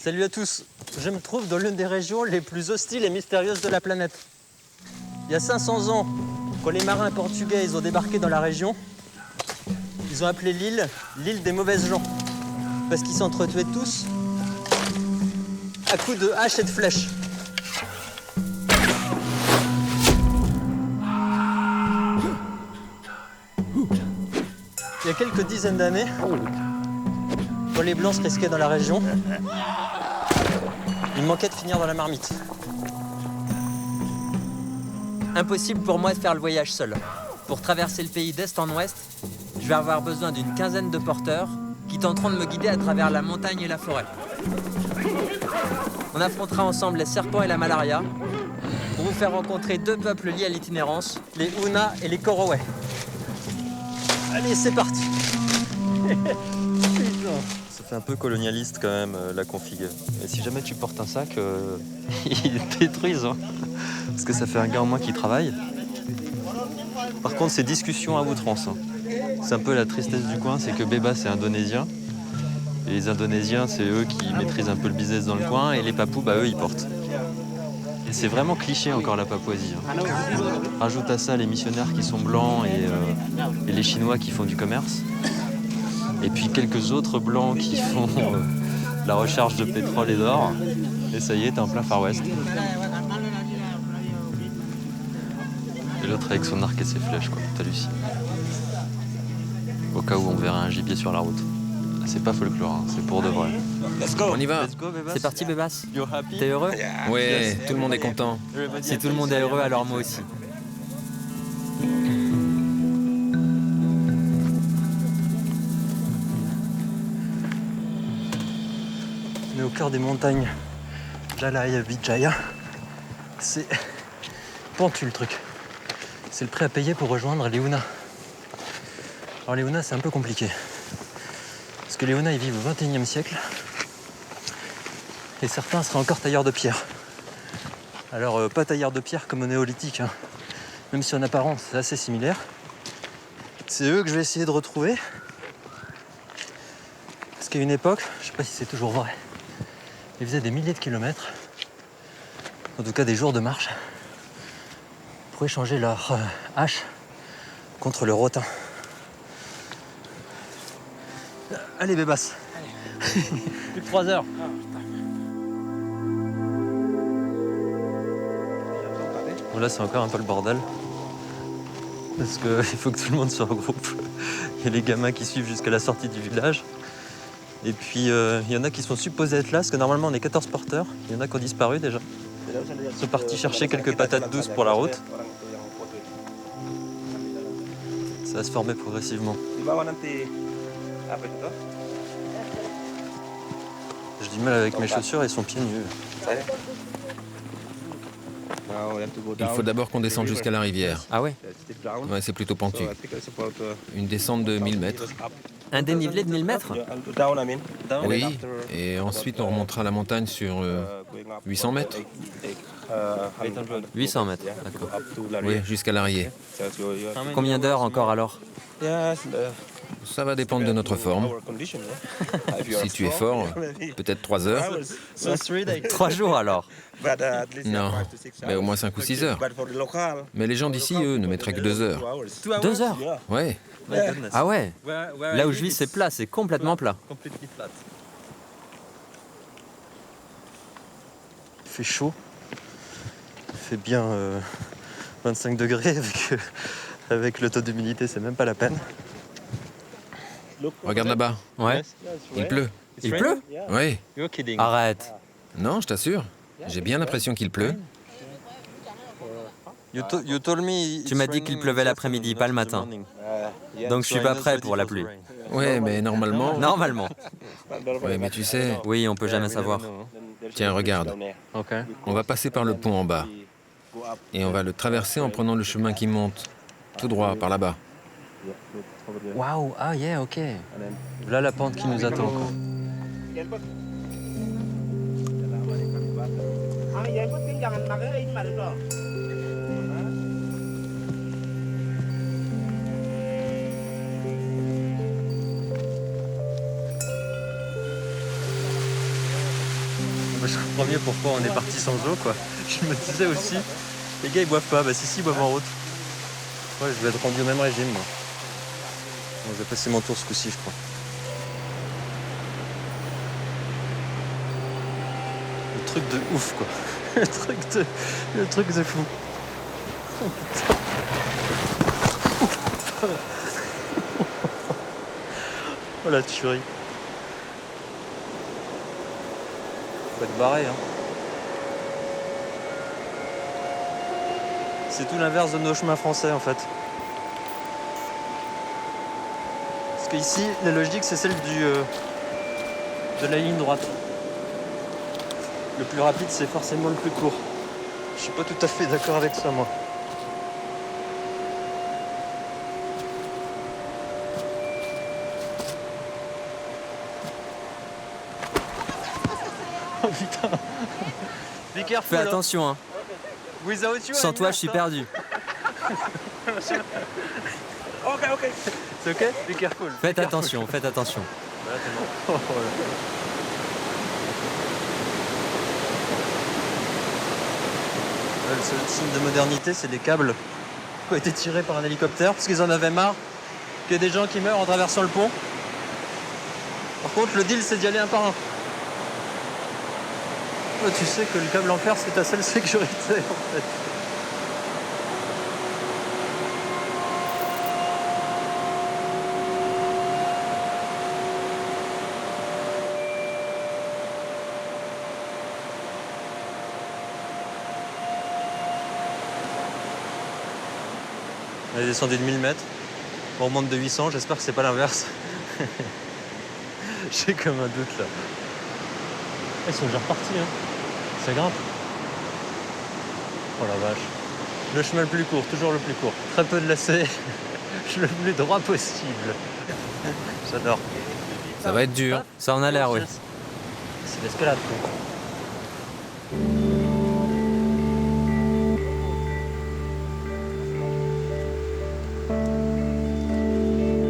Salut à tous. Je me trouve dans l'une des régions les plus hostiles et mystérieuses de la planète. Il y a 500 ans, quand les marins portugais ils ont débarqué dans la région, ils ont appelé l'île l'île des mauvaises gens. Parce qu'ils s'entretuaient tous à coups de haches et de flèches. Il y a quelques dizaines d'années, quand les Blancs se risquaient dans la région, il manquait de finir dans la marmite. Impossible pour moi de faire le voyage seul. Pour traverser le pays d'est en ouest, je vais avoir besoin d'une quinzaine de porteurs qui tenteront de me guider à travers la montagne et la forêt. On affrontera ensemble les serpents et la malaria pour vous faire rencontrer deux peuples liés à l'itinérance, les Huna et les Korowe. Allez, c'est parti. Ça fait un peu colonialiste quand même, la config. Et si jamais tu portes un sac, ils te détruisent. Hein. Parce que ça fait un gars en moins qui travaille. Par contre, c'est discussion à outrance. Hein. C'est un peu la tristesse du coin, c'est que Beba, c'est indonésien. Et les Indonésiens, c'est eux qui maîtrisent un peu le business dans le coin. Et les Papous, bah eux, ils portent. Et c'est vraiment cliché encore la Papouasie. Hein. Rajoute à ça les missionnaires qui sont blancs et les Chinois qui font du commerce. Et puis quelques autres blancs qui font la recherche de pétrole et d'or. Et ça y est, t'es en plein Far West. Et l'autre avec son arc et ses flèches, quoi. T'hallucines. Au cas où on verrait un gibier sur la route. C'est pas folklore, hein. C'est pour de vrai. On y va. C'est parti, Bébas. You're happy? T'es heureux? Ouais, tout le monde est content. Si tout le monde est heureux, alors moi aussi. On est au cœur des montagnes Jalaya Vijaya. C'est pentu le truc. C'est le prix à payer pour rejoindre les Huna. Alors les Huna, c'est un peu compliqué. Parce que les Huna, ils vivent au XXIe siècle. Et certains seraient encore tailleurs de pierre. Alors, pas tailleurs de pierre comme au néolithique, hein. Même si en apparence, c'est assez similaire. C'est eux que je vais essayer de retrouver. Parce qu'à une époque, je sais pas si c'est toujours vrai, ils faisaient des milliers de kilomètres, en tout cas des jours de marche, pour échanger leur hache contre le rotin. Allez, Bébas. Plus de 3 heures. Bon, là, c'est encore un peu le bordel. Parce qu'il faut que tout le monde se regroupe. Il y a les gamins qui suivent jusqu'à la sortie du village. Et puis, il y en a qui sont supposés être là, parce que normalement, on est 14 porteurs. Il y en a qui ont disparu déjà. Ils sont partis chercher quelques patates douces pour la route. Ça va se former progressivement. J'ai du mal avec mes chaussures, elles sont pieds nus. Il faut d'abord qu'on descende jusqu'à la rivière. Ah ouais? Ouais, c'est plutôt pentu. Une descente de 1000 mètres. Un dénivelé de 1000 mètres? Oui, et ensuite on remontera la montagne sur 800 mètres. 800 mètres, d'accord. Oui, jusqu'à l'Arié. Combien d'heures encore alors? Ça va dépendre de notre forme. Si tu es fort, peut-être 3 heures. 3 jours alors? Non, mais au moins 5 ou 6 heures. Mais les gens d'ici, eux, ne mettraient que 2 heures. 2 heures? Ouais, Ah ouais? Là où je vis, c'est plat, c'est complètement plat. Il fait chaud. Il fait bien 25 degrés avec le taux d'humidité, c'est même pas la peine. regarde là-bas. Ouais. Il pleut. Il pleut? Oui. Arrête. Non, je t'assure. J'ai bien l'impression qu'il pleut. Tu m'as dit qu'il pleuvait l'après-midi, pas le matin. Donc je suis pas prêt pour la pluie. Ouais, mais normalement... Normalement. Ouais, mais tu sais... Oui, on peut jamais savoir. Tiens, regarde. Ok. On va passer par le pont en bas. Et on va le traverser en prenant le chemin qui monte. Tout droit, par là-bas. Waouh, ah yeah, ok. Là la pente qui nous attend encore. je comprends mieux pourquoi on est parti sans eau, quoi. Je me disais aussi, les gars ils boivent pas, bah si, ils boivent en route. Ouais, je vais être rendu au même régime, moi. Bon, je vais passer mon tour ce coup-ci, je crois. Le truc de ouf, quoi. Le truc de fou. Oh, putain. Oh la tuerie. Faut être barré, hein. C'est tout l'inverse de nos chemins français, en fait. Parce qu'ici, la logique, c'est celle de la ligne droite. Le plus rapide, c'est forcément le plus court. Je suis pas tout à fait d'accord avec ça, moi. Oh putain. Be careful. Fais attention, hein. Without you, Sans I'm toi, je lost, suis hein. perdu. Ok. C'est ok? Be careful. Faites attention, faites attention. Voilà, t'es mort. Oh, là. Ouais, le seul signe de modernité, c'est des câbles qui ont été tirés par un hélicoptère parce qu'ils en avaient marre qu'il y ait des gens qui meurent en traversant le pont. Par contre, le deal, c'est d'y aller un par un. Oh, tu sais que le câble en fer, c'est ta seule sécurité, en fait. On est descendu de 1000 mètres. On remonte de 800, j'espère que c'est pas l'inverse. J'ai comme un doute là. Ils sont déjà repartis, hein. Ça grimpe. Oh la vache. Le chemin le plus court, toujours le plus court. Très peu de lacets. Le plus droit possible. J'adore. Ça va être dur. Ça en a l'air, oui. C'est l'escalade, quoi.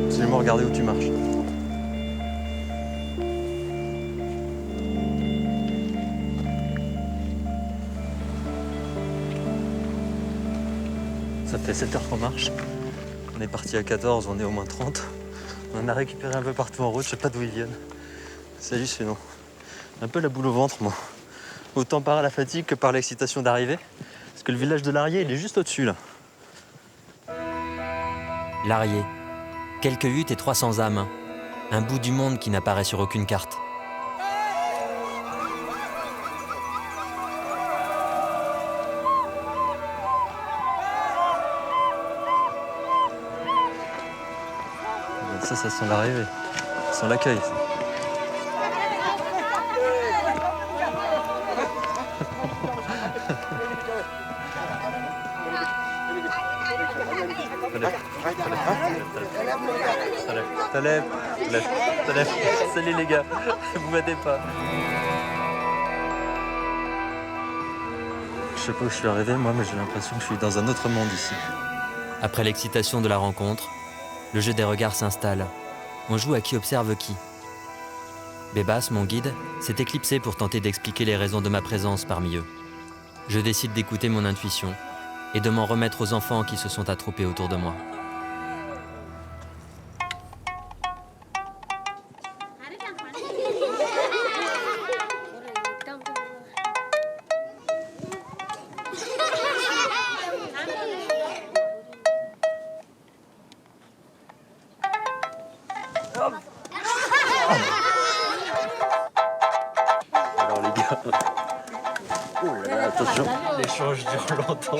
Absolument regarder où tu marches. Ça fait 7 heures qu'on marche. On est parti à 14, on est au moins 30. On en a récupéré un peu partout en route, je sais pas d'où ils viennent. C'est hallucinant. Un peu la boule au ventre, moi. Autant par la fatigue que par l'excitation d'arriver. Parce que le village de Larié, il est juste au-dessus, là. Larié. Quelques huttes et 300 âmes. Un bout du monde qui n'apparaît sur aucune carte. Ça sent l'arrivée. Ça sent l'accueil. Taleb. Salut les gars, vous m'aidez pas. Je sais pas où je suis arrivé moi, mais j'ai l'impression que je suis dans un autre monde ici. Après l'excitation de la rencontre, le jeu des regards s'installe. On joue à qui observe qui. Bébas, mon guide, s'est éclipsé pour tenter d'expliquer les raisons de ma présence parmi eux. Je décide d'écouter mon intuition et de m'en remettre aux enfants qui se sont attroupés autour de moi. Alors les gars, oh là là, attention, l'échange dure longtemps.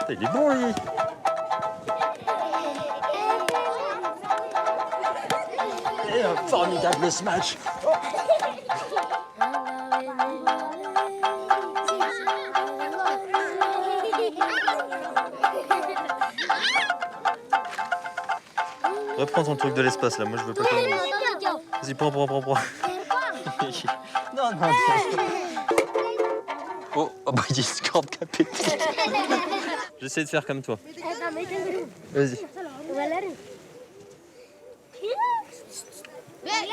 Il est bon lui. Et un formidable smash. Reprends ton truc de l'espace là, moi je veux pas qu'on... Vas-y, prends. Non. Oh bah il y a une corde qui a pété. J'essaie de faire comme toi. Vas-y.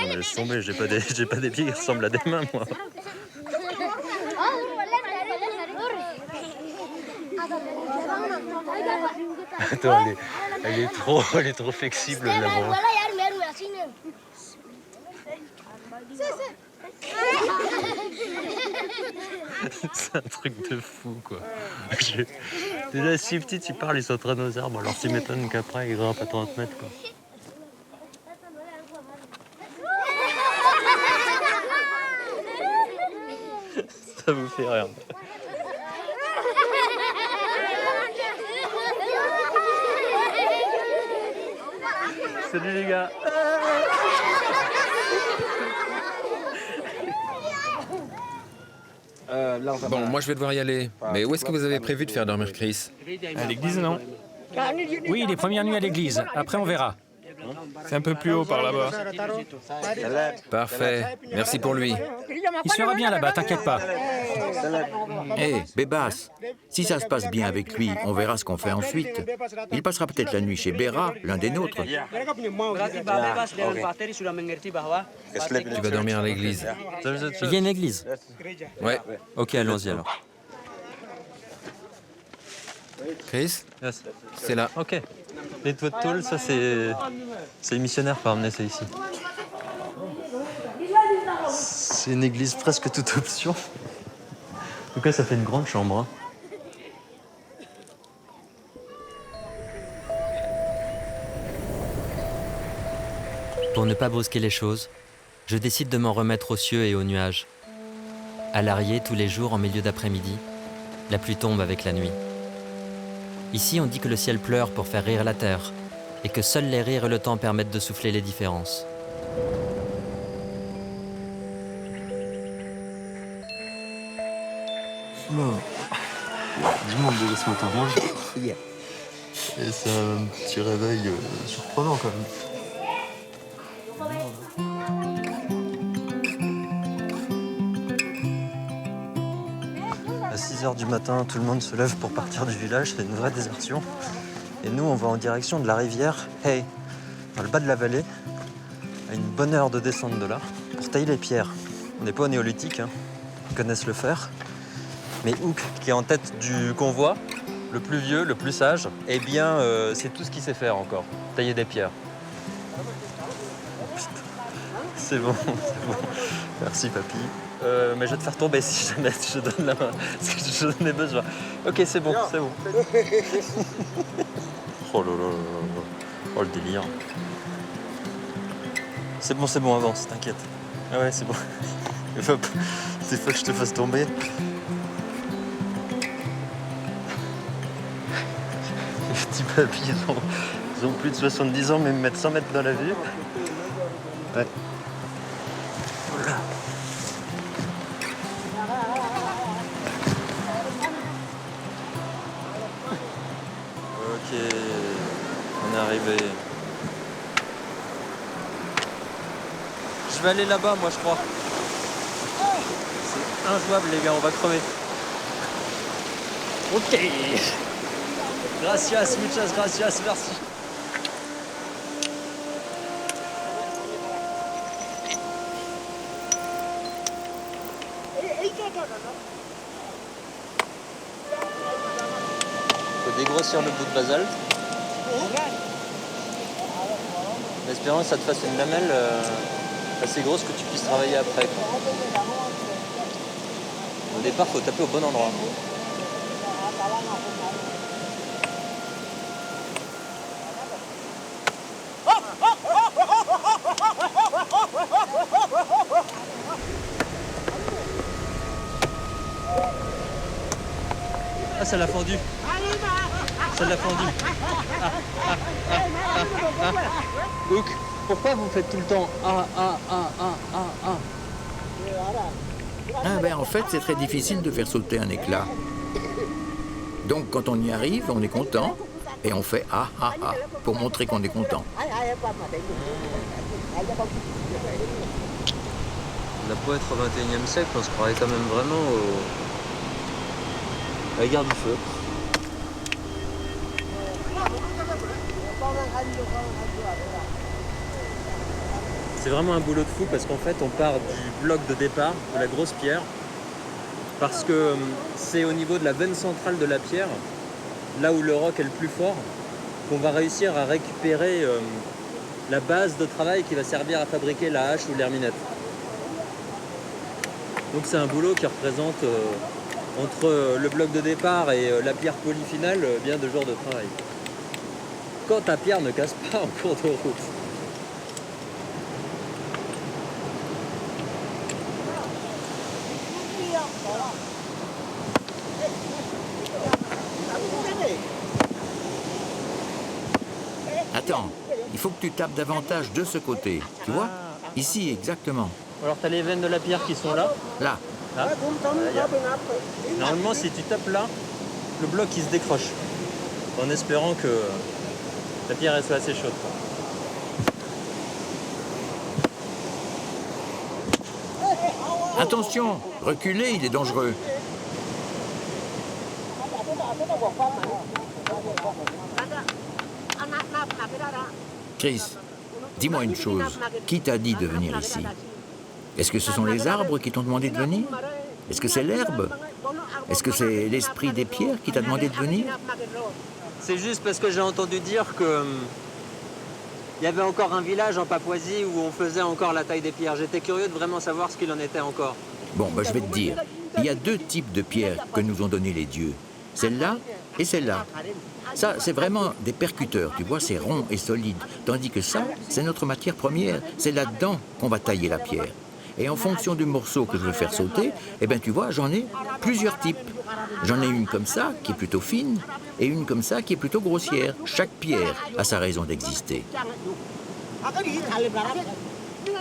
Non, laisse tomber, j'ai pas des pieds qui ressemblent à des mains, moi. Attends, elle est trop flexible là-bas. C'est un truc de fou, quoi. Déjà, si petite, ils parlent, ils s'entraînent aux arbres, alors tu m'étonnes qu'après, ils grimpent à 30 mètres, quoi. Ça vous fait rire. Salut les gars. Bon, moi je vais devoir y aller. Mais où est-ce que vous avez prévu de faire dormir Chris? À l'église, non. Oui, les premières nuits à l'église. Après, on verra. C'est un peu plus haut par là-bas. Parfait. Merci pour lui. Il sera bien là-bas, t'inquiète pas. Hé, Bébas, si ça se passe bien avec lui, on verra ce qu'on fait ensuite. Il passera peut-être la nuit chez Béra, l'un des nôtres. Tu vas dormir à l'église. Il y a une église. Ouais. Ok, allons-y alors. Chris, Yes. c'est là. Ok. Les toits de tôle, ça c'est les missionnaires qui ont ramené ça ici. C'est une église presque toute option. En tout cas, ça fait une grande chambre. Hein. Pour ne pas brusquer les choses, je décide de m'en remettre aux cieux et aux nuages. À l'Arié, tous les jours, en milieu d'après-midi, la pluie tombe avec la nuit. Ici, on dit que le ciel pleure pour faire rire la terre, et que seuls les rires et le temps permettent de souffler les différences. Du monde de ce matin. Et c'est un petit réveil surprenant quand même. À 6h du matin, tout le monde se lève pour partir du village, c'est une vraie désertion. Et nous, on va en direction de la rivière Hay, dans le bas de la vallée, à une bonne heure de descente de là, pour tailler les pierres. On n'est pas au néolithique, hein. Ils connaissent le faire. Mais Hook, qui est en tête du convoi, le plus vieux, le plus sage, eh bien, c'est tout ce qu'il sait faire encore, tailler des pierres. Oh, putain. C'est bon, c'est bon. Merci, papy. Mais je vais te faire tomber si jamais je donne la main, parce que j'en ai besoin. Ok, c'est bon, c'est bon. Oh là là là là. Oh, le délire. C'est bon, avance, t'inquiète. Ah ouais, c'est bon. Des fois que je te fasse tomber. Les petits papis, ils ont plus de 70 ans, mais ils me mettent 100 mètres dans la vue. Ouais. Voilà. Ok, on est arrivé. Je vais aller là-bas, moi, je crois. C'est injouable, les gars, on va crever. Ok. Gracias, muchas gracias, merci. Faut dégrossir le bout de basalte. En espérant que ça te fasse une lamelle assez grosse que tu puisses travailler après. Au départ, faut taper au bon endroit. Ah, ça l'a fendu. Ça l'a fendu. Hook, pourquoi vous faites tout le temps Ah ben en fait, c'est très difficile de faire sauter un éclat. Donc quand on y arrive, on est content et on fait ah ah ah pour montrer qu'on est content. On a beau être au 21e siècle, on se croirait quand même vraiment à la guerre du feu. C'est vraiment un boulot de fou parce qu'en fait on part du bloc de départ, de la grosse pierre, parce que c'est au niveau de la veine centrale de la pierre, là où le roc est le plus fort, qu'on va réussir à récupérer la base de travail qui va servir à fabriquer la hache ou l'herminette. Donc c'est un boulot qui représente entre le bloc de départ et la pierre polie finale bien 2 jours de travail. Quand ta pierre ne casse pas en cours de route. Attends, il faut que tu tapes davantage de ce côté. Tu vois? Ici, exactement. Alors tu as les veines de la pierre qui sont là. Là. Là. Normalement si tu tapes là, le bloc il se décroche. En espérant que la pierre elle soit assez chaude. Attention, reculer, il est dangereux. Chris, dis-moi une chose. Qui t'a dit de venir ici? Est-ce que ce sont les arbres qui t'ont demandé de venir? Est-ce que c'est l'herbe? Est-ce que c'est l'esprit des pierres qui t'a demandé de venir? C'est juste parce que j'ai entendu dire que il y avait encore un village en Papouasie où on faisait encore la taille des pierres. J'étais curieux de vraiment savoir ce qu'il en était encore. Bon, je vais te dire. Il y a 2 types de pierres que nous ont donné les dieux. Celle-là et celle-là. Ça, c'est vraiment des percuteurs, tu vois, c'est rond et solide. Tandis que ça, c'est notre matière première. C'est là-dedans qu'on va tailler la pierre. Et en fonction du morceau que je veux faire sauter, eh bien, tu vois, j'en ai plusieurs types. J'en ai une comme ça, qui est plutôt fine, et une comme ça, qui est plutôt grossière. Chaque pierre a sa raison d'exister.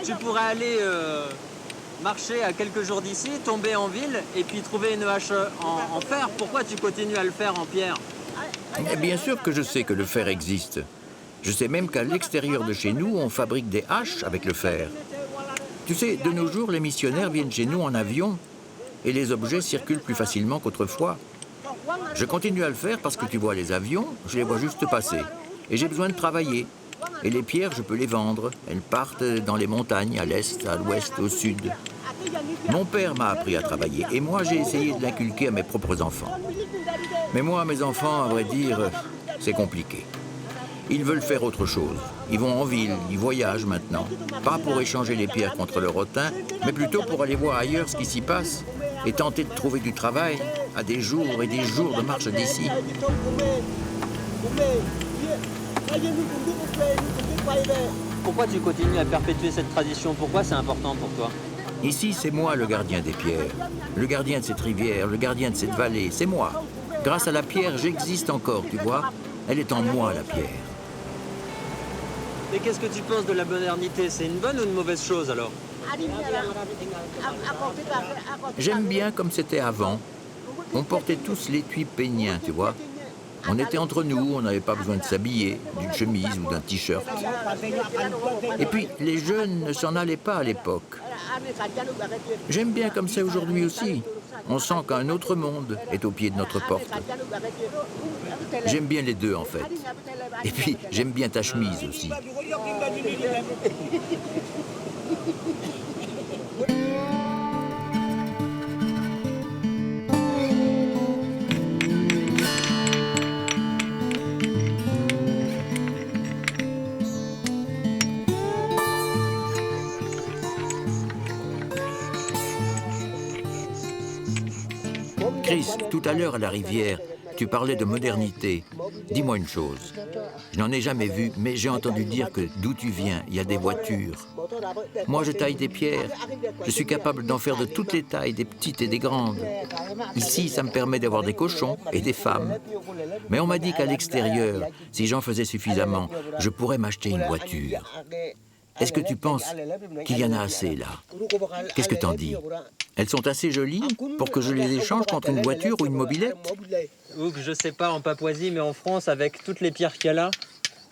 Tu pourrais aller marcher à quelques jours d'ici, tomber en ville et puis trouver une hache en fer. Pourquoi tu continues à le faire en pierre? Et bien sûr que je sais que le fer existe. Je sais même qu'à l'extérieur de chez nous, on fabrique des haches avec le fer. Tu sais, de nos jours, les missionnaires viennent chez nous en avion et les objets circulent plus facilement qu'autrefois. Je continue à le faire parce que tu vois, les avions, je les vois juste passer. Et j'ai besoin de travailler. Et les pierres, je peux les vendre. Elles partent dans les montagnes, à l'est, à l'ouest, au sud. Mon père m'a appris à travailler et moi, j'ai essayé de l'inculquer à mes propres enfants. Mais moi, mes enfants, à vrai dire, c'est compliqué. Ils veulent faire autre chose. Ils vont en ville, ils voyagent maintenant. Pas pour échanger les pierres contre le rotin, mais plutôt pour aller voir ailleurs ce qui s'y passe et tenter de trouver du travail à des jours et des jours de marche d'ici. Pourquoi tu continues à perpétuer cette tradition? Pourquoi c'est important pour toi? Ici, c'est moi le gardien des pierres, le gardien de cette rivière, le gardien de cette vallée, c'est moi. Grâce à la pierre, j'existe encore, tu vois. Elle est en moi, la pierre. Mais qu'est-ce que tu penses de la modernité? C'est une bonne ou une mauvaise chose alors? J'aime bien comme c'était avant. On portait tous l'étui pénien, tu vois. On était entre nous, on n'avait pas besoin de s'habiller, d'une chemise ou d'un t-shirt. Et puis, les jeunes ne s'en allaient pas à l'époque. J'aime bien comme c'est aujourd'hui aussi. On sent qu'un autre monde est au pied de notre porte. J'aime bien les deux, en fait. Et puis, j'aime bien ta chemise aussi. Chris, tout à l'heure à la rivière, tu parlais de modernité. Dis-moi une chose. Je n'en ai jamais vu, mais j'ai entendu dire que d'où tu viens, il y a des voitures. Moi, je taille des pierres. Je suis capable d'en faire de toutes les tailles, des petites et des grandes. Ici, ça me permet d'avoir des cochons et des femmes. Mais on m'a dit qu'à l'extérieur, si j'en faisais suffisamment, je pourrais m'acheter une voiture. Est-ce que tu penses qu'il y en a assez, là? Qu'est-ce que t'en dis? Elles sont assez jolies pour que je les échange contre une voiture ou une mobilette? Ou que je sais pas, en Papouasie, mais en France, avec toutes les pierres qu'il y a là,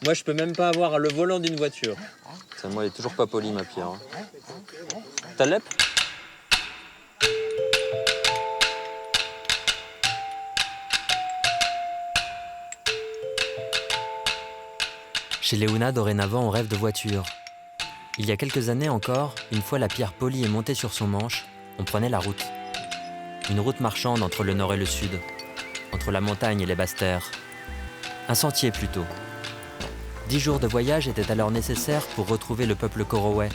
moi je peux même pas avoir le volant d'une voiture. Ça, moi, elle est toujours pas polie, ma pierre. T'as l'EP? Chez Léona, dorénavant, on rêve de voiture. Il y a quelques années encore, une fois la pierre polie et montée sur son manche, on prenait la route. Une route marchande entre le nord et le sud, entre la montagne et les basses terres. Un sentier plutôt. 10 jours de voyage étaient alors nécessaires pour retrouver le peuple Corowe,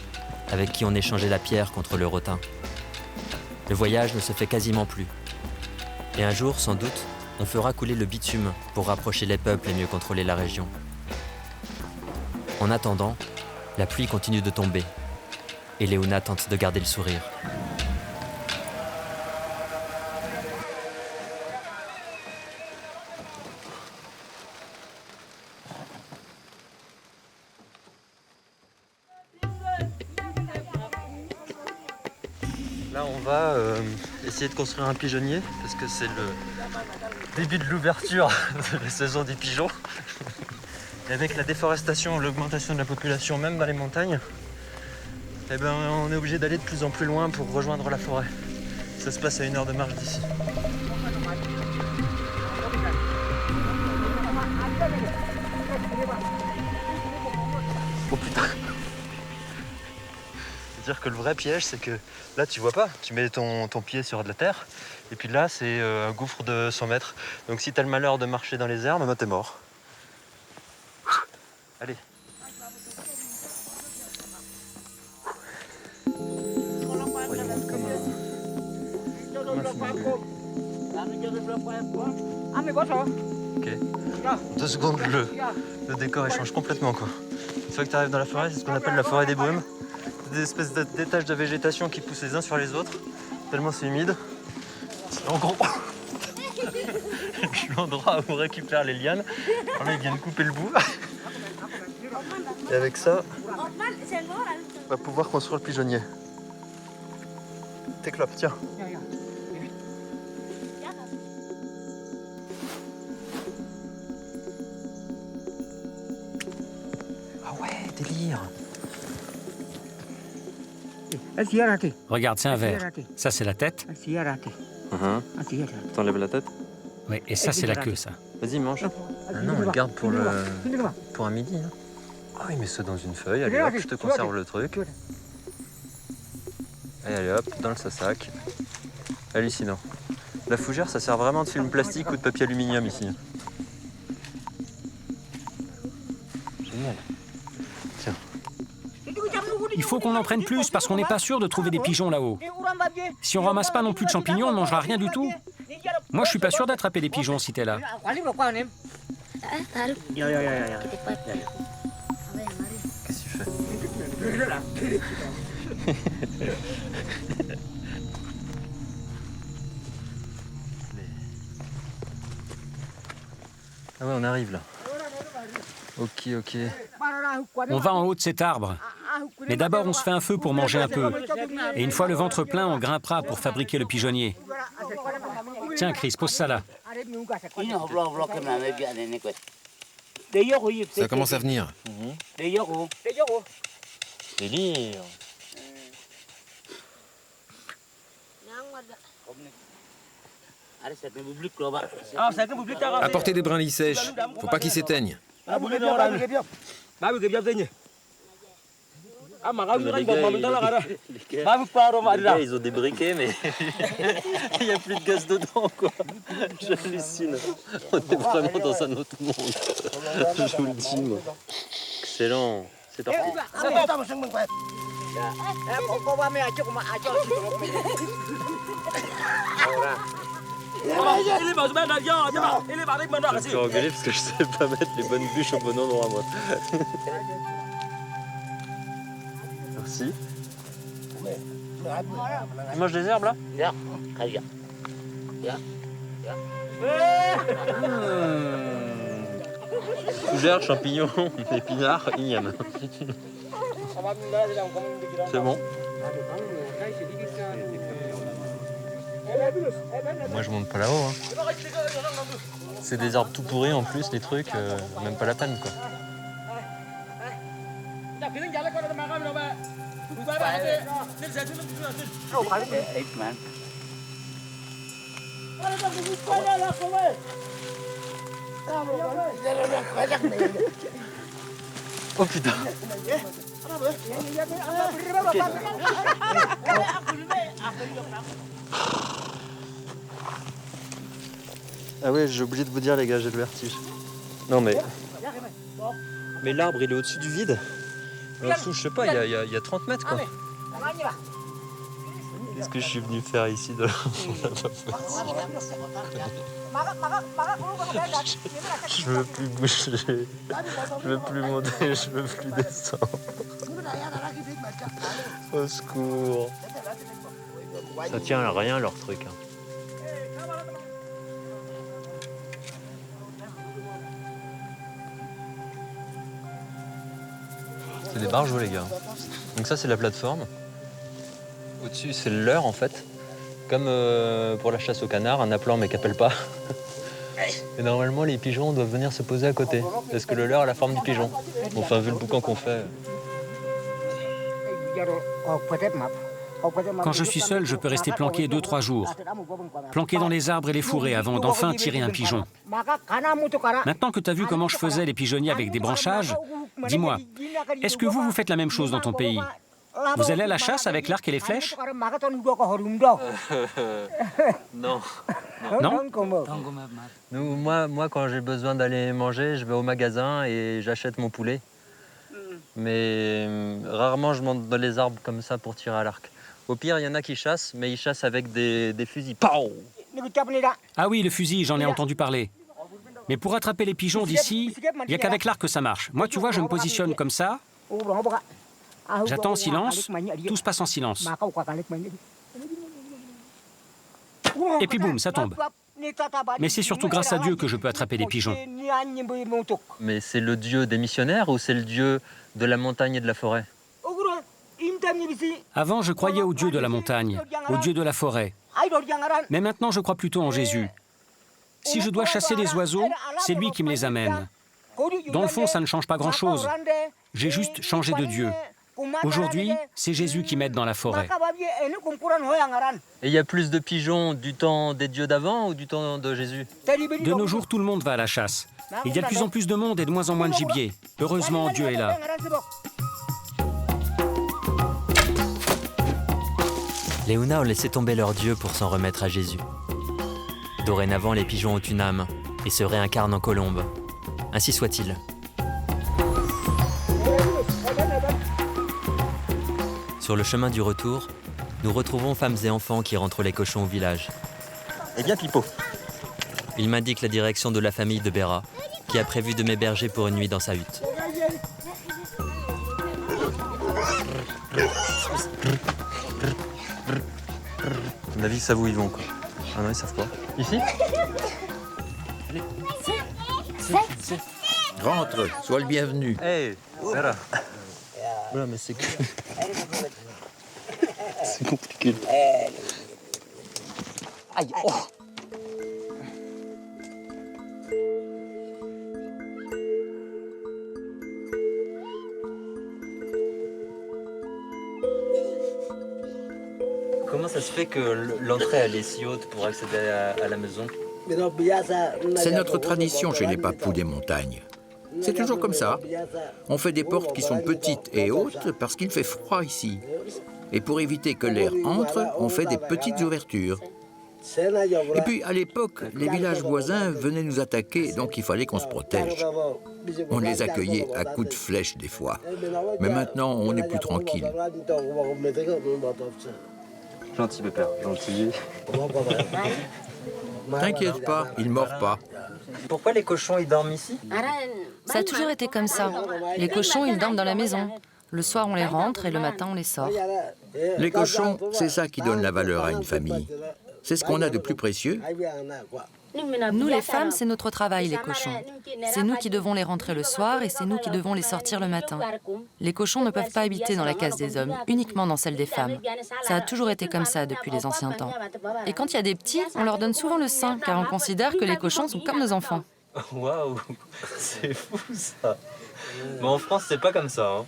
avec qui on échangeait la pierre contre le rotin. Le voyage ne se fait quasiment plus. Et un jour, sans doute, on fera couler le bitume pour rapprocher les peuples et mieux contrôler la région. En attendant, la pluie continue de tomber. Et Léona tente de garder le sourire. Là, on va essayer de construire un pigeonnier parce que c'est le début de l'ouverture de la saison des pigeons. Et avec la déforestation, l'augmentation de la population, même dans les montagnes, eh ben, on est obligé d'aller de plus en plus loin pour rejoindre la forêt. Ça se passe à 1 heure de marche d'ici. Oh putain! C'est-à-dire que le vrai piège, c'est que là, tu vois pas. Tu mets ton pied sur de la terre, et puis là, c'est un gouffre de 100 mètres. Donc si t'as le malheur de marcher dans les herbes, bah, t'es mort. Allez. Voyons, comme un funambule. Ok. En 2 secondes, le décor il change complètement, quoi. Une fois que tu arrives dans la forêt, c'est ce qu'on appelle la forêt des brumes. Des espèces d'étages de végétation qui poussent les uns sur les autres, tellement c'est humide. C'est en gros l'endroit où on récupère les lianes. Alors là, ils viennent couper le bout. Et avec ça, on va pouvoir construire le pigeonnier. Tes clopes, tiens. Ah ouais, délire. Regarde, c'est un verre. Ça, c'est la tête. T'enlèves la tête? Oui, et ça, c'est la queue, ça. Vas-y, mange. Ah non, on le garde pour un midi. Hein. Ah oui, mets ça dans une feuille. Allez hop, je te conserve le truc. Et allez hop, dans le sac. Hallucinant. La fougère, ça sert vraiment de film plastique ou de papier aluminium ici. Génial. Tiens. Il faut qu'on en prenne plus parce qu'on n'est pas sûr de trouver des pigeons là-haut. Si on ramasse pas non plus de champignons, on ne mangera rien du tout. Moi, je suis pas sûr d'attraper des pigeons si t'es là. Qu'est-ce que tu fais? Ah ouais, on arrive là. Ok. On va en haut de cet arbre. Mais d'abord, on se fait un feu pour manger un peu. Et une fois le ventre plein, on grimpera pour fabriquer le pigeonnier. Tiens, Chris, pose ça là. Ça commence à venir. Délire. Apportez des brindilles sèches. Faut pas qu'ils s'éteignent. Les gars, ils ont des briquets, mais il n'y a plus de gaz dedans, quoi. J'hallucine. On est vraiment dans un autre monde. Je vous le dis, moi. Excellent. C'est parti. Je suis engueulé parce que je sais pas mettre les bonnes bûches au bon endroit, moi. Merci. Tu manges des herbes là? Fougères, champignons, épinards, igname. C'est bon. Moi je monte pas là-haut. Hein. C'est des arbres tout pourris en plus, les trucs, même pas la peine quoi. Oh putain. Ah ouais, j'ai oublié de vous dire les gars, j'ai le vertige. Non mais... Mais l'arbre il est au-dessus du vide. En dessous, je sais pas, il y a 30 mètres quoi. Qu'est-ce que je suis venu faire ici de Je veux plus bouger, je veux plus monter, je veux plus descendre. Au secours. Ça tient à rien leur truc. Hein. C'est des barjots les gars. Donc ça c'est la plateforme. Au-dessus c'est le leurre en fait. Comme pour la chasse au canard, un appelant mais qui appelle pas. Et normalement les pigeons doivent venir se poser à côté. Parce que le leurre a la forme du pigeon. Enfin vu le boucan qu'on fait. Quand je suis seul, je peux rester planqué 2-3 jours. Planqué dans les arbres et les fourrés avant d'enfin tirer un pigeon. Maintenant que tu as vu comment je faisais les pigeonniers avec des branchages, dis-moi, est-ce que vous faites la même chose dans ton pays? Vous allez à la chasse avec l'arc et les flèches? Non. Nous, moi, quand j'ai besoin d'aller manger, je vais au magasin et j'achète mon poulet. Mais rarement je monte dans les arbres comme ça pour tirer à l'arc. Au pire, il y en a qui chassent, mais ils chassent avec des fusils. Pow! Ah oui, le fusil, j'en ai entendu parler. Mais pour attraper les pigeons d'ici, il n'y a qu'avec l'arc que ça marche. Moi, tu vois, je me positionne comme ça. J'attends en silence, tout se passe en silence. Et puis boum, ça tombe. Mais c'est surtout grâce à Dieu que je peux attraper des pigeons. Mais c'est le dieu des missionnaires ou c'est le dieu de la montagne et de la forêt? Avant, je croyais au Dieu de la montagne, au Dieu de la forêt. Mais maintenant, je crois plutôt en Jésus. Si je dois chasser les oiseaux, c'est lui qui me les amène. Dans le fond, ça ne change pas grand-chose. J'ai juste changé de Dieu. Aujourd'hui, c'est Jésus qui m'aide dans la forêt. Et il y a plus de pigeons du temps des dieux d'avant ou du temps de Jésus? De nos jours, tout le monde va à la chasse. Il y a de plus en plus de monde et de moins en moins de gibier. Heureusement, Dieu est là. Les Huna ont laissé tomber leur Dieu pour s'en remettre à Jésus. Dorénavant, les pigeons ont une âme et se réincarnent en colombes. Ainsi soit-il. Sur le chemin du retour, nous retrouvons femmes et enfants qui rentrent les cochons au village. Eh bien Pipo. Il m'indique la direction de la famille de Béra, qui a prévu de m'héberger pour une nuit dans sa hutte. À mon avis, ils savent où ils vont quoi. Ah non, ils savent pas. Ici? Rentre, sois le bienvenu. Hey, Vera. Voilà, mais c'est que... C'est compliqué. Aïe, oh. Comment ça se fait que l'entrée elle est si haute pour accéder à la maison? C'est notre tradition chez les papous des montagnes. C'est toujours comme ça. On fait des portes qui sont petites et hautes parce qu'il fait froid ici. Et pour éviter que l'air entre, on fait des petites ouvertures. Et puis, à l'époque, les villages voisins venaient nous attaquer, donc il fallait qu'on se protège. On les accueillait à coups de flèches des fois. Mais maintenant, on est plus tranquille. Gentil, pépère, gentil. T'inquiète pas, il ne mord pas. Pourquoi les cochons ils dorment ici? Ça a toujours été comme ça. Les cochons, ils dorment dans la maison. Le soir, on les rentre et le matin, on les sort. Les cochons, c'est ça qui donne la valeur à une famille. C'est ce qu'on a de plus précieux. Nous, les femmes, c'est notre travail, les cochons. C'est nous qui devons les rentrer le soir et c'est nous qui devons les sortir le matin. Les cochons ne peuvent pas habiter dans la case des hommes, uniquement dans celle des femmes. Ça a toujours été comme ça depuis les anciens temps. Et quand il y a des petits, on leur donne souvent le sein, car on considère que les cochons sont comme nos enfants. Waouh, c'est fou ça. Mais en France, c'est pas comme ça. Hein.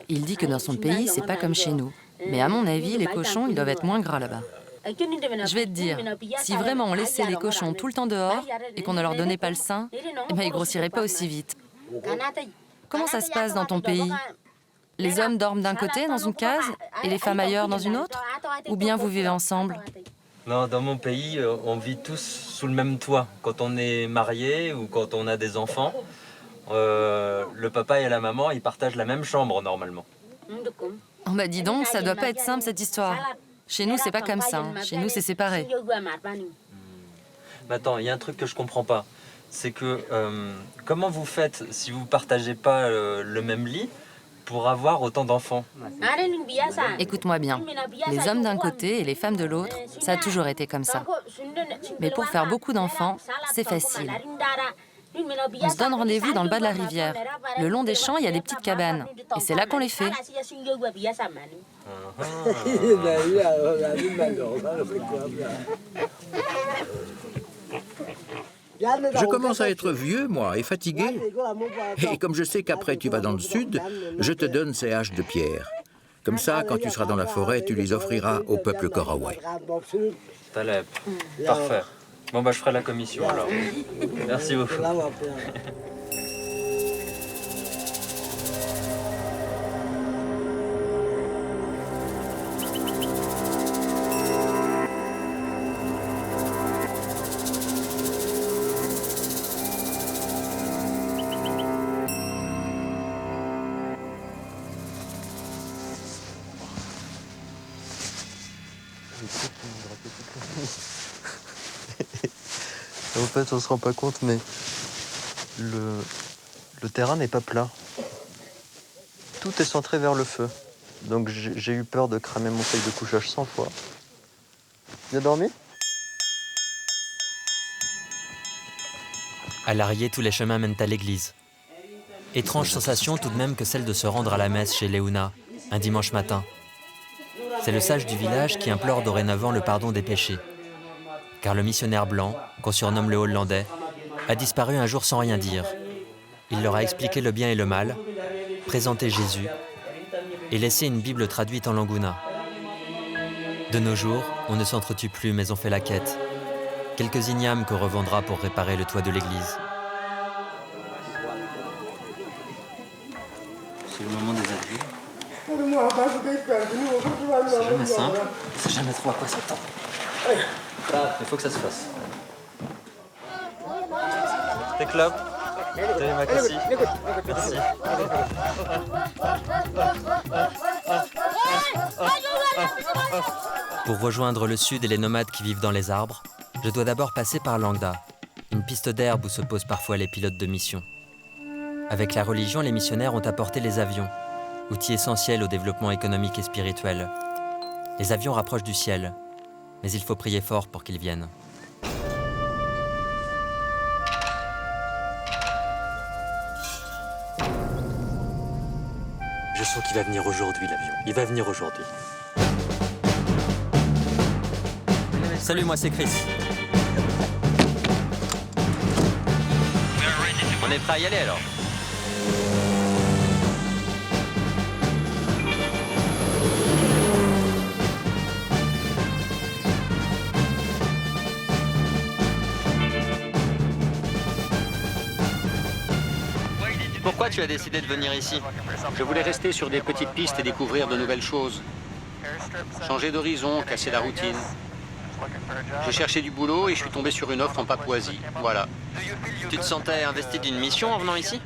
Il dit que dans son pays, c'est pas comme chez nous. Mais à mon avis, les cochons, ils doivent être moins gras là-bas. Je vais te dire, si vraiment on laissait les cochons tout le temps dehors et qu'on ne leur donnait pas le sein, eh ben, ils grossiraient pas aussi vite. Comment ça se passe dans ton pays? Les hommes dorment d'un côté dans une case et les femmes ailleurs dans une autre? Ou bien vous vivez ensemble? Non, dans mon pays, on vit tous sous le même toit. Quand on est marié ou quand on a des enfants, le papa et la maman, ils partagent la même chambre normalement. Oh bah dis donc, ça doit pas être simple cette histoire. Chez nous, c'est pas comme ça. Chez nous, c'est séparé. Mais attends, il y a un truc que je comprends pas. C'est que comment vous faites si vous partagez pas le même lit pour avoir autant d'enfants? Écoute-moi bien. Les hommes d'un côté et les femmes de l'autre, ça a toujours été comme ça. Mais pour faire beaucoup d'enfants, c'est facile. On se donne rendez-vous dans le bas de la rivière. Le long des champs, il y a des petites cabanes. Et c'est là qu'on les fait. Je commence à être vieux, moi, et fatigué. Et comme je sais qu'après tu vas dans le sud, je te donne ces haches de pierre. Comme ça, quand tu seras dans la forêt, tu les offriras au peuple Korawai. Taleb. Parfait. Bon, bah, je ferai la commission alors. Merci beaucoup. En fait, on se rend pas compte, mais le terrain n'est pas plat. Tout est centré vers le feu. Donc j'ai eu peur de cramer mon sac de couchage 100 fois. Bien dormi? À l'Arié, tous les chemins mènent à l'église. Étrange sensation tout de même que celle de se rendre à la messe chez Léouna, un dimanche matin. C'est le sage du village qui implore dorénavant le pardon des péchés. Car le missionnaire blanc, qu'on surnomme le Hollandais, a disparu un jour sans rien dire. Il leur a expliqué le bien et le mal, présenté Jésus et laissé une Bible traduite en langouna. De nos jours, on ne s'entretue plus, mais on fait la quête. Quelques ignames qu'on revendra pour réparer le toit de l'église. C'est le moment des adieux. C'est jamais simple, c'est jamais trop à quoi s'attendre. Il faut que ça se fasse. Tes clopes. Terima kasih. Merci. Pour rejoindre le sud et les nomades qui vivent dans les arbres, je dois d'abord passer par Langda, une piste d'herbe où se posent parfois les pilotes de mission. Avec la religion, les missionnaires ont apporté les avions, outil essentiel au développement économique et spirituel. Les avions rapprochent du ciel, mais il faut prier fort pour qu'ils viennent. Je sens qu'il va venir aujourd'hui, l'avion. Il va venir aujourd'hui. Salut, moi c'est Chris. On est prêt à y aller alors? Pourquoi tu as décidé de venir ici? Je voulais rester sur des petites pistes et découvrir de nouvelles choses. Changer d'horizon, casser la routine. J'ai cherché du boulot et je suis tombé sur une offre en Papouasie. Voilà. Tu te sentais investi d'une mission en venant ici?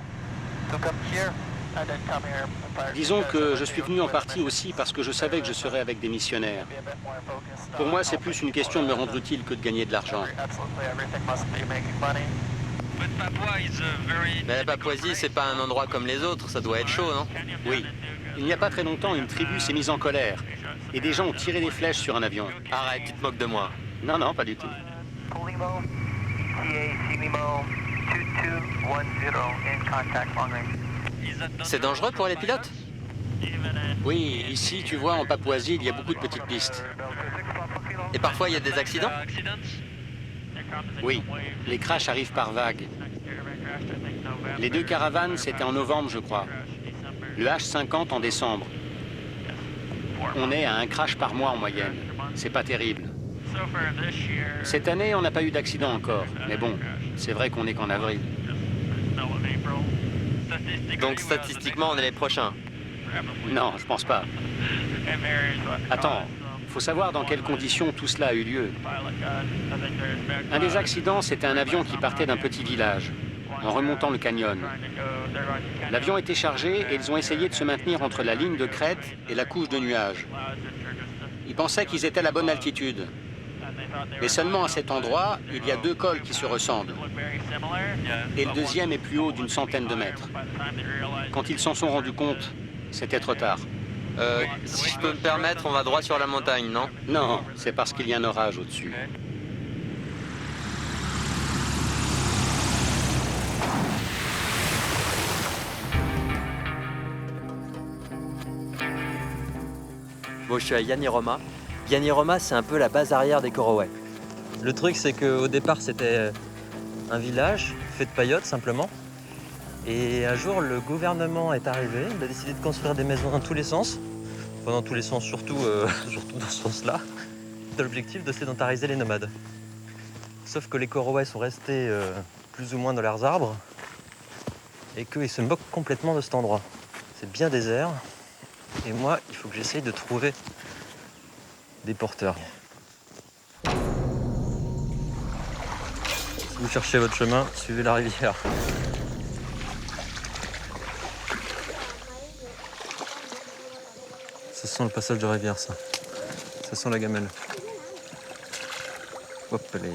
Disons que je suis venu en partie aussi parce que je savais que je serais avec des missionnaires. Pour moi, c'est plus une question de me rendre utile que de gagner de l'argent. Mais la Papouasie, c'est pas un endroit comme les autres, ça doit être chaud, non? Oui. Il n'y a pas très longtemps, une tribu s'est mise en colère. Et des gens ont tiré des flèches sur un avion. Arrête, tu te moques de moi. Non, non, pas du tout. C'est dangereux pour les pilotes? Oui, ici, tu vois, en Papouasie, il y a beaucoup de petites pistes. Et parfois, il y a des accidents? Oui, les crashs arrivent par vagues. Les deux caravanes, c'était en novembre, je crois. Le H50 en décembre. On est à un crash par mois en moyenne. C'est pas terrible. Cette année, on n'a pas eu d'accident encore. Mais bon, c'est vrai qu'on n'est qu'en avril. Donc statistiquement, on est les prochains. Non, je pense pas. Attends, faut savoir dans quelles conditions tout cela a eu lieu. Un des accidents, c'était un avion qui partait d'un petit village, en remontant le canyon. L'avion était chargé et ils ont essayé de se maintenir entre la ligne de crête et la couche de nuages. Ils pensaient qu'ils étaient à la bonne altitude. Mais seulement à cet endroit, il y a 2 cols qui se ressemblent. Et le deuxième est plus haut d'une centaine de mètres. Quand ils s'en sont rendus compte, c'était trop tard. Si je peux me permettre, on va droit sur la montagne, non? Non, c'est parce qu'il y a un orage au-dessus. Bon, je suis à Yaniroma. Yaniroma, c'est un peu la base arrière des Korowe. Le truc, c'est qu'au départ, c'était un village fait de paillotes, simplement. Et un jour, le gouvernement est arrivé. Il a décidé de construire des maisons dans tous les sens. Enfin, dans tous les sens, surtout, surtout dans ce sens-là. L'objectif de sédentariser les nomades. Sauf que les Korowe sont restés plus ou moins dans leurs arbres. Et qu'ils se moquent complètement de cet endroit. C'est bien désert. Et moi, il faut que j'essaye de trouver des porteurs. Si vous cherchez votre chemin, suivez la rivière. Ça sent le passage de rivière, ça. Ça sent la gamelle. Hop, allez.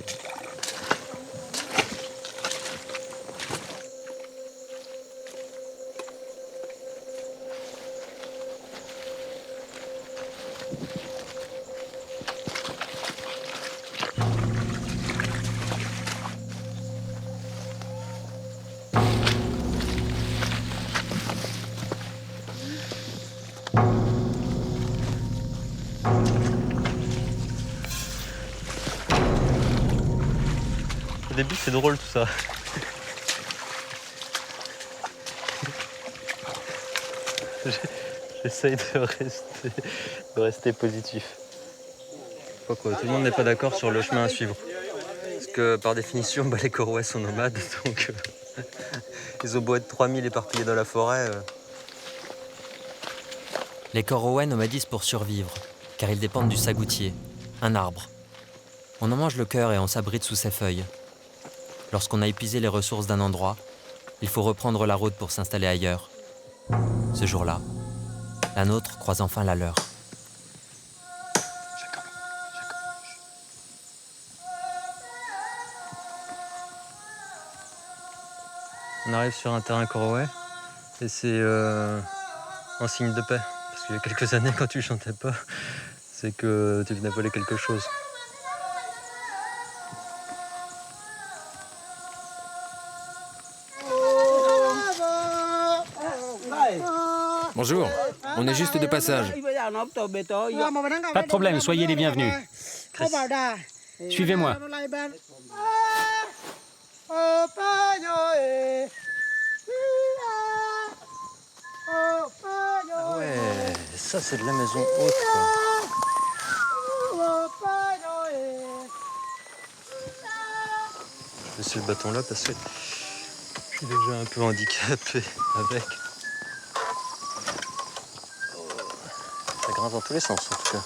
Au début, c'est drôle tout ça. J'essaye de rester positif. Quoi, tout le monde n'est pas d'accord sur le chemin à suivre. Parce que par définition, les Korowe sont nomades, donc ils ont beau être 3000 éparpillés dans la forêt. Les Korowe nomadisent pour survivre, car ils dépendent du sagoutier, un arbre. On en mange le cœur et on s'abrite sous ses feuilles. Lorsqu'on a épuisé les ressources d'un endroit, il faut reprendre la route pour s'installer ailleurs. Ce jour-là, la nôtre croise enfin la leur. On arrive sur un terrain Korowe et c'est un signe de paix. Parce qu'il y a quelques années, quand tu chantais pas, c'est que tu venais voler quelque chose. Bonjour, on est juste de passage. Pas de problème, soyez les bienvenus. Suivez-moi. Ah ouais, ça c'est de la maison haute, quoi. Je vais laisser le bâton là parce que je suis déjà un peu handicapé avec. Ça grince dans tous les sens en tout cas.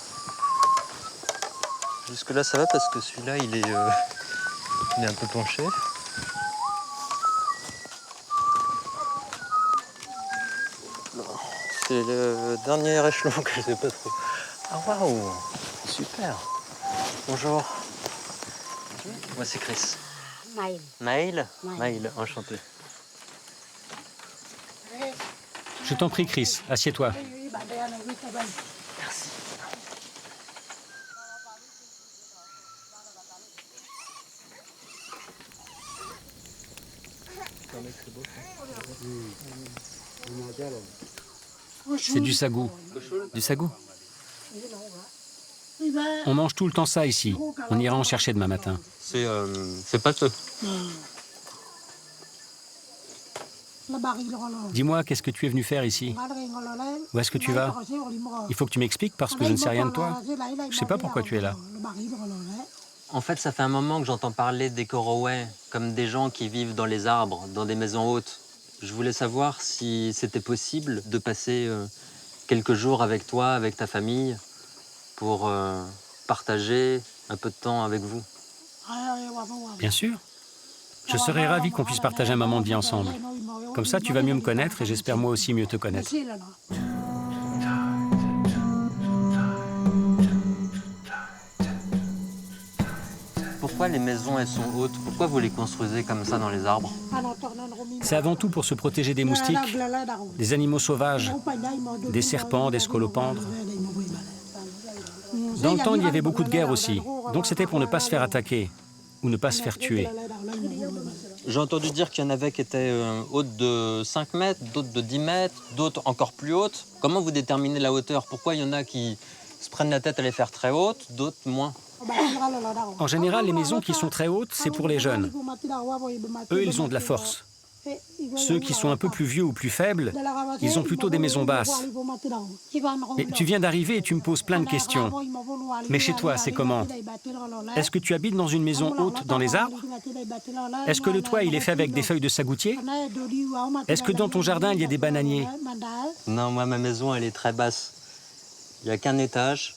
Jusque là ça va parce que celui-là il est un peu penché. C'est le dernier échelon que je sais pas trop. Ah waouh, super. Bonjour. Moi c'est Chris. Maël. Maël, enchanté. Je t'en prie, Chris, assieds-toi. Merci. C'est du sagou. Du sagou? On mange tout le temps ça ici. On ira en chercher demain matin. C'est pâteux. Dis-moi, qu'est-ce que tu es venu faire ici? Où est-ce que tu vas? Il faut que tu m'expliques parce que je ne sais rien de toi. Je sais pas pourquoi tu es là. En fait, ça fait un moment que j'entends parler des Korowe comme des gens qui vivent dans les arbres, dans des maisons hautes. Je voulais savoir si c'était possible de passer quelques jours avec toi, avec ta famille, pour partager un peu de temps avec vous. Bien sûr. Je serais ravi qu'on puisse partager un moment de vie ensemble. Comme ça, tu vas mieux me connaître et j'espère moi aussi mieux te connaître. Pourquoi les maisons, elles sont hautes? Pourquoi vous les construisez comme ça dans les arbres? C'est avant tout pour se protéger des moustiques, des animaux sauvages, des serpents, des scolopendres. Dans le temps, il y avait beaucoup de guerres aussi, donc c'était pour ne pas se faire attaquer ou ne pas se faire tuer. J'ai entendu dire qu'il y en avait qui étaient hautes de 5 mètres, d'autres de 10 mètres, d'autres encore plus hautes. Comment vous déterminez la hauteur? Pourquoi il y en a qui se prennent la tête à les faire très hautes, d'autres moins? En général, les maisons qui sont très hautes, c'est pour les jeunes. Eux, ils ont de la force. Ceux qui sont un peu plus vieux ou plus faibles, ils ont plutôt des maisons basses. Mais tu viens d'arriver et tu me poses plein de questions. Mais chez toi, c'est comment? Est-ce que tu habites dans une maison haute dans les arbres? Est-ce que le toit, il est fait avec des feuilles de sagoutier? Est-ce que dans ton jardin, il y a des bananiers? Non, moi, ma maison, elle est très basse. Il n'y a qu'un étage.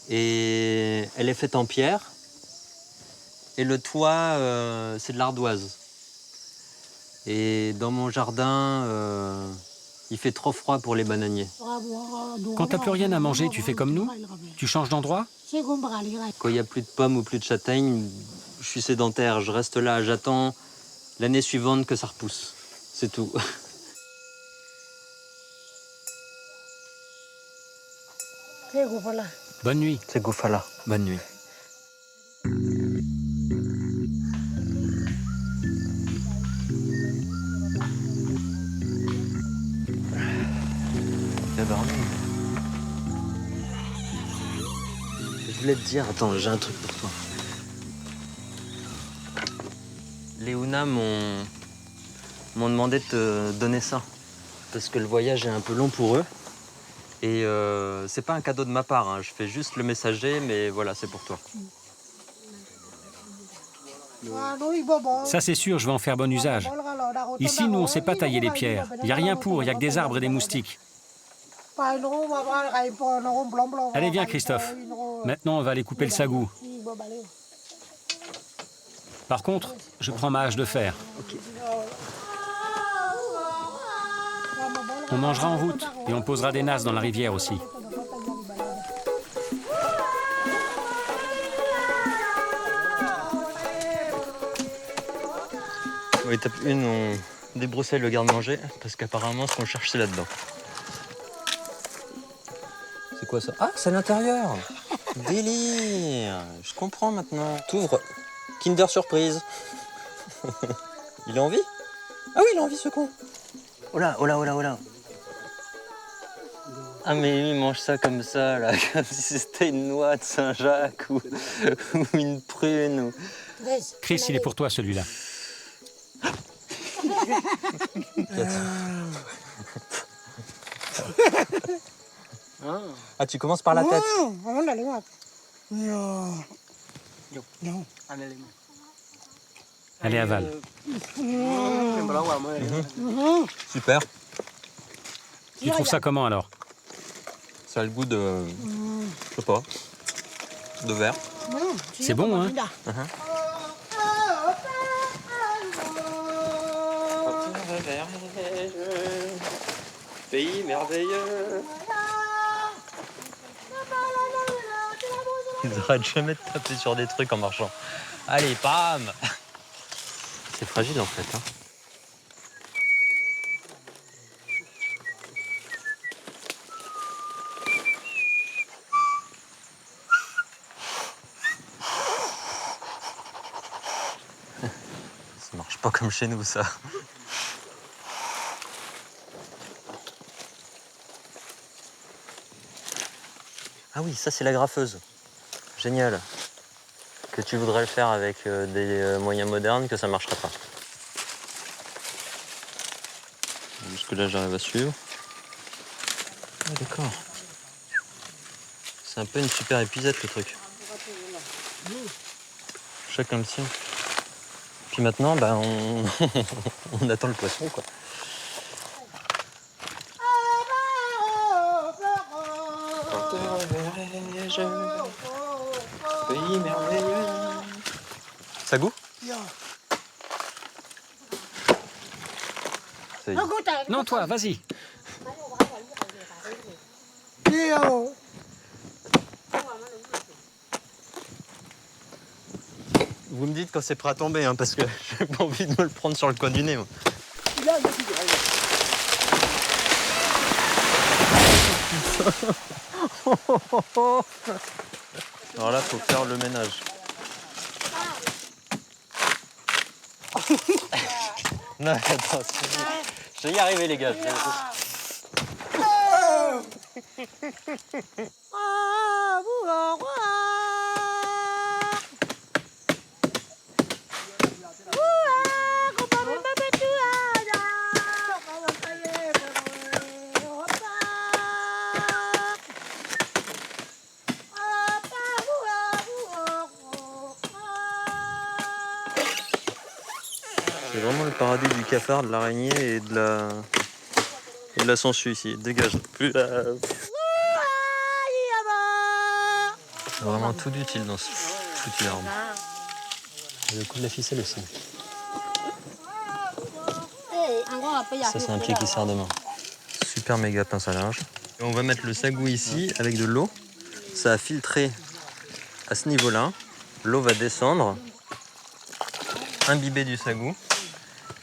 Et elle est faite en pierre. Et le toit, c'est de l'ardoise. Et dans mon jardin, il fait trop froid pour les bananiers. Quand t'as plus rien à manger, tu fais comme nous? Tu changes d'endroit? Quand il n'y a plus de pommes ou plus de châtaignes, je suis sédentaire. Je reste là, j'attends l'année suivante que ça repousse. C'est tout. Bonne nuit. C'est Goufala. Bonne nuit. T'as dormi? Je voulais te dire, attends, j'ai un truc pour toi. Les Huna m'ont demandé de te donner ça. Parce que le voyage est un peu long pour eux. Et c'est pas un cadeau de ma part, hein. Je fais juste le messager, mais voilà, c'est pour toi. Ça, c'est sûr, je vais en faire bon usage. Ici, nous, on ne sait pas tailler les pierres. Il n'y a rien pour, il n'y a que des arbres et des moustiques. Allez, viens, Christophe. Maintenant, on va aller couper le sagou. Par contre, je prends ma hache de fer. On mangera en route et on posera des nasses dans la rivière aussi. Étape 1, on débroussaille le garde-manger, parce qu'apparemment, ce qu'on cherche, c'est là-dedans. C'est quoi ça? Ah, c'est à l'intérieur. Délire. Je comprends maintenant. T'ouvres. Kinder Surprise. Il a envie? Ah oui, il a envie, ce con. Oh là, oh là, oh là, oh là. Ah mais lui, il mange ça comme ça, là, comme si c'était une noix de Saint-Jacques ou une prune. Ou... Chris, il est pour toi, celui-là. Ah, tu commences par la tête. Allez, avale. Super. Tu trouves ça comment, alors? Ça a le goût de... je sais pas. De verre. C'est bon, hein? Pays merveilleux. Ils arrêtent jamais de taper sur des trucs en marchant. Allez, bam. C'est fragile en fait. Hein. Ça marche pas comme chez nous, ça. Ah oui, ça c'est la graffeuse. Génial. Que tu voudrais le faire avec des moyens modernes, que ça ne marcherait pas. Jusque là, j'arrive à suivre. Ah d'accord. C'est un peu une super épuisette, le truc. Chacun le sien. Puis maintenant, bah, on attend le poisson, quoi. Pays merveilleux. Sagou? Ça y est. Non, toi, vas-y. Vous me dites quand c'est prêt à tomber, hein, parce que j'ai pas envie de me le prendre sur le coin du nez. Moi. Alors là, faut faire le ménage. Non, attends, je vais y arriver, les gars. C'est vraiment le paradis du cafard, de l'araignée et de la sangsue ici. Dégage. Plus C'est vraiment tout d'utile dans ce foutu arbre. Le coup de la ficelle aussi. Ça, c'est un pied qui sert de main. Super méga pince à linge. Et on va mettre le sagou ici avec de l'eau. Ça a filtré à ce niveau-là. L'eau va descendre, imbiber du sagou.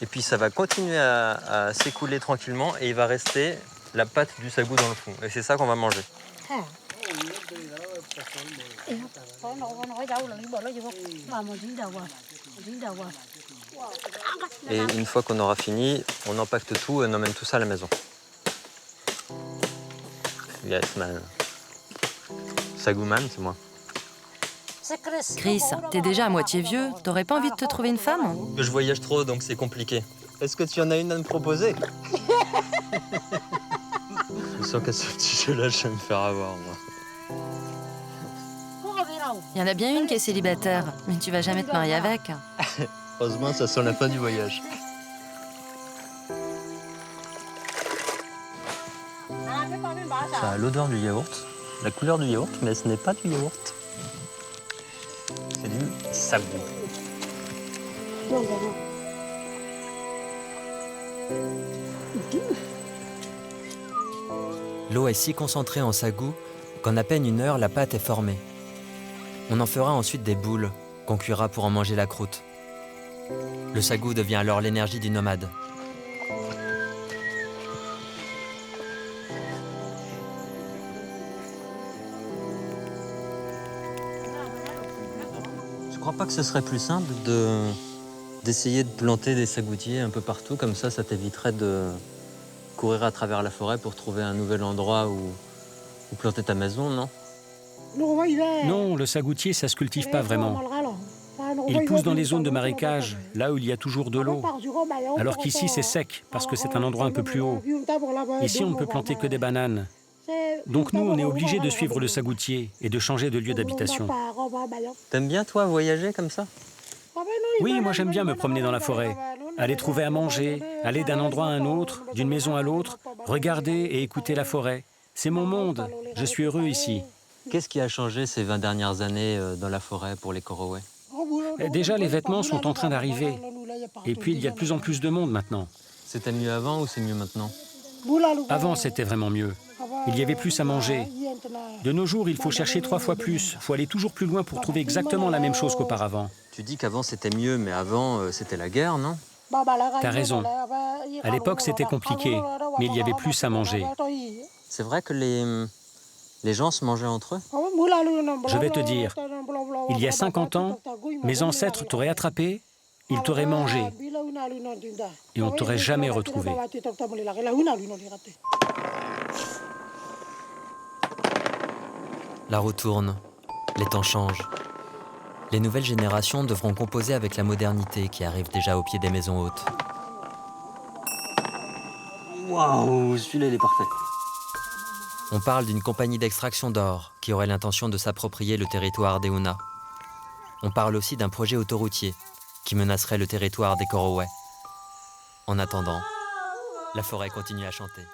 Et puis ça va continuer à s'écouler tranquillement et il va rester la pâte du sagou dans le fond. Et c'est ça qu'on va manger. Et une fois qu'on aura fini, on empaquete tout et on emmène tout ça à la maison. Yes, man. Sagou man, c'est moi. Chris, t'es déjà à moitié vieux, t'aurais pas envie de te trouver une femme? Je voyage trop, donc c'est compliqué. Est-ce que tu en as une à me proposer? Je sens qu'à ce petit jeu-là, je vais me faire avoir, moi. Il y en a bien une qui est célibataire, mais tu vas jamais te marier avec. Heureusement, ça sent la fin du voyage. Ça a l'odeur du yaourt, la couleur du yaourt, mais ce n'est pas du yaourt. C'est du sagou. L'eau est si concentrée en sagou qu'en à peine une heure, la pâte est formée. On en fera ensuite des boules qu'on cuira pour en manger la croûte. Le sagou devient alors l'énergie du nomade. Je crois pas que ce serait plus simple d'essayer de planter des sagoutiers un peu partout, comme ça t'éviterait de courir à travers la forêt pour trouver un nouvel endroit où planter ta maison, non? Non, le sagoutier, ça se cultive pas vraiment. Il pousse dans les zones de marécage, là où il y a toujours de l'eau. Alors qu'ici, c'est sec, parce que c'est un endroit un peu plus haut. Ici, on ne peut planter que des bananes. Donc nous, on est obligé de suivre le sagoutier et de changer de lieu d'habitation. T'aimes bien, toi, voyager comme ça? Oui, moi j'aime bien me promener dans la forêt. Aller trouver à manger, aller d'un endroit à un autre, d'une maison à l'autre, regarder et écouter la forêt. C'est mon monde, je suis heureux ici. Qu'est-ce qui a changé ces 20 dernières années dans la forêt pour les Korowais? Déjà, les vêtements sont en train d'arriver. Et puis, il y a de plus en plus de monde maintenant. C'était mieux avant ou c'est mieux maintenant? Avant, c'était vraiment mieux. Il y avait plus à manger. De nos jours, il faut chercher 3 fois plus. Il faut aller toujours plus loin pour trouver exactement la même chose qu'auparavant. Tu dis qu'avant c'était mieux, mais avant c'était la guerre, non? T'as raison. À l'époque, c'était compliqué, mais il y avait plus à manger. C'est vrai que les gens se mangeaient entre eux? Je vais te dire, il y a 50 ans, mes ancêtres t'auraient attrapé, ils t'auraient mangé, et on t'aurait jamais retrouvé. La roue tourne, les temps changent. Les nouvelles générations devront composer avec la modernité qui arrive déjà au pied des maisons hautes. Waouh, celui-là, il est parfait. On parle d'une compagnie d'extraction d'or qui aurait l'intention de s'approprier le territoire d'Euna. On parle aussi d'un projet autoroutier qui menacerait le territoire des Korowai. En attendant, la forêt continue à chanter.